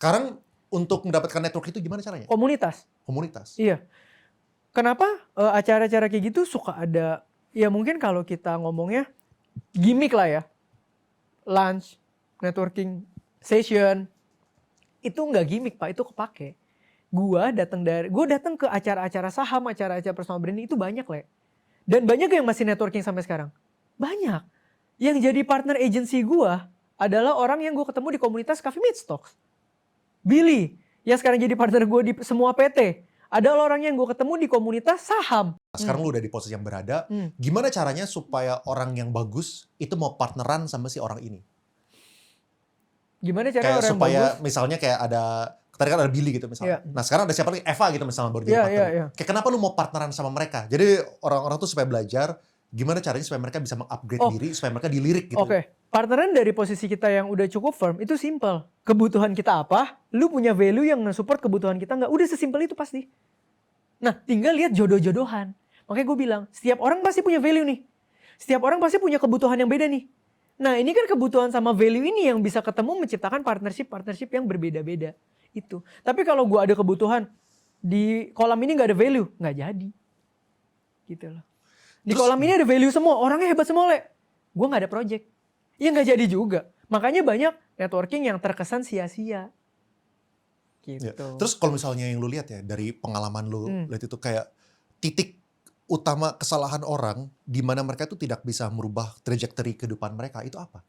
Sekarang untuk mendapatkan network itu gimana caranya? Komunitas. Komunitas. Iya. Kenapa acara-acara kayak gitu suka ada, ya mungkin kalau kita ngomongnya gimmick lah ya. Lunch, networking session. Itu nggak gimmick Pak, itu kepake. Gue datang ke acara-acara saham, acara-acara personal branding itu banyak Le. Dan banyak yang masih networking sampai sekarang. Banyak. Yang jadi partner agency gue adalah orang yang gue ketemu di komunitas Coffee Meets Talks. Billy, yang sekarang jadi partner gue di semua PT, adalah orang yang gue ketemu di komunitas saham. Sekarang lu udah di posisi yang berada, gimana caranya supaya orang yang bagus itu mau partneran sama si orang ini? Gimana cara Kayak orang supaya yang bagus? Misalnya kayak tadi kan ada Billy gitu misalnya. Iya. Nah sekarang ada siapa lagi? Eva gitu misalnya baru jadi partner. Kayak kenapa lu mau partneran sama mereka? Jadi orang-orang tuh supaya belajar gimana caranya supaya mereka bisa meng-upgrade diri, supaya mereka dilirik gitu. Partneran dari posisi kita yang udah cukup firm itu simple. Kebutuhan kita apa? Lu punya value yang nge-support kebutuhan kita nggak? Udah sesimpel itu pasti. Nah tinggal lihat jodoh-jodohan. Makanya gue bilang, setiap orang pasti punya value nih. Setiap orang pasti punya kebutuhan yang beda nih. Nah ini kan kebutuhan sama value ini yang bisa ketemu menciptakan partnership yang berbeda-beda. Itu. Tapi kalau gue ada kebutuhan, di kolam ini gak ada value, gak jadi. Gitu loh. Di kolam ini ada value semua, orangnya hebat semua Le. Gue gak ada project. Ya gak jadi juga. Makanya banyak networking yang terkesan sia-sia. Gitu. Ya. Terus kalau misalnya yang lu lihat ya, dari pengalaman lu, lihat itu kayak titik utama kesalahan orang di mana mereka itu tidak bisa merubah trajectory kehidupan mereka itu apa?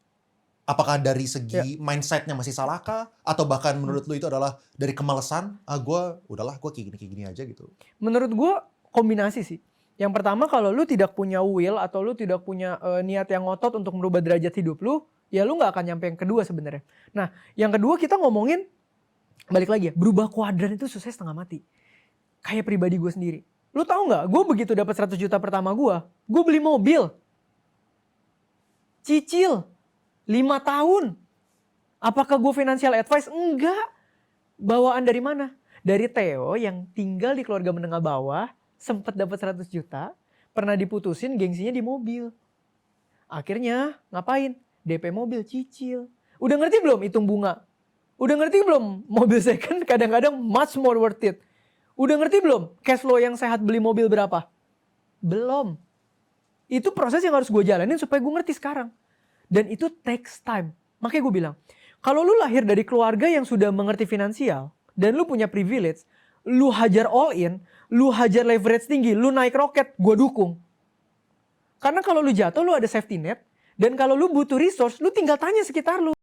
Apakah dari segi mindsetnya masih salah kah? Atau bahkan menurut lu itu adalah dari kemalasan? Gue kayak gini aja gitu. Menurut gue kombinasi sih. Yang pertama kalau lu tidak punya will atau lu tidak punya niat yang ngotot untuk merubah derajat hidup lu, ya lu gak akan nyampe yang kedua sebenarnya. Nah yang kedua kita ngomongin, balik lagi ya, berubah kuadran itu susah setengah mati. Kayak pribadi gue sendiri. Lu tahu nggak? Gue begitu dapat 100 juta pertama gue beli mobil. Cicil. 5 tahun. Apakah gue financial advice? Enggak. Bawaan dari mana? Dari Theo yang tinggal di keluarga menengah bawah, sempat dapat 100 juta, pernah diputusin gengsinya di mobil. Akhirnya ngapain? DP mobil cicil. Udah ngerti belum hitung bunga? Udah ngerti belum mobil second kadang-kadang much more worth it? Udah ngerti belum cash flow yang sehat beli mobil berapa? Belum. Itu proses yang harus gue jalanin supaya gue ngerti sekarang. Dan itu takes time. Makanya gue bilang, kalau lu lahir dari keluarga yang sudah mengerti finansial, dan lu punya privilege, lu hajar all in, lu hajar leverage tinggi, lu naik roket, gue dukung. Karena kalau lu jatuh, lu ada safety net, dan kalau lu butuh resource, lu tinggal tanya sekitar lu.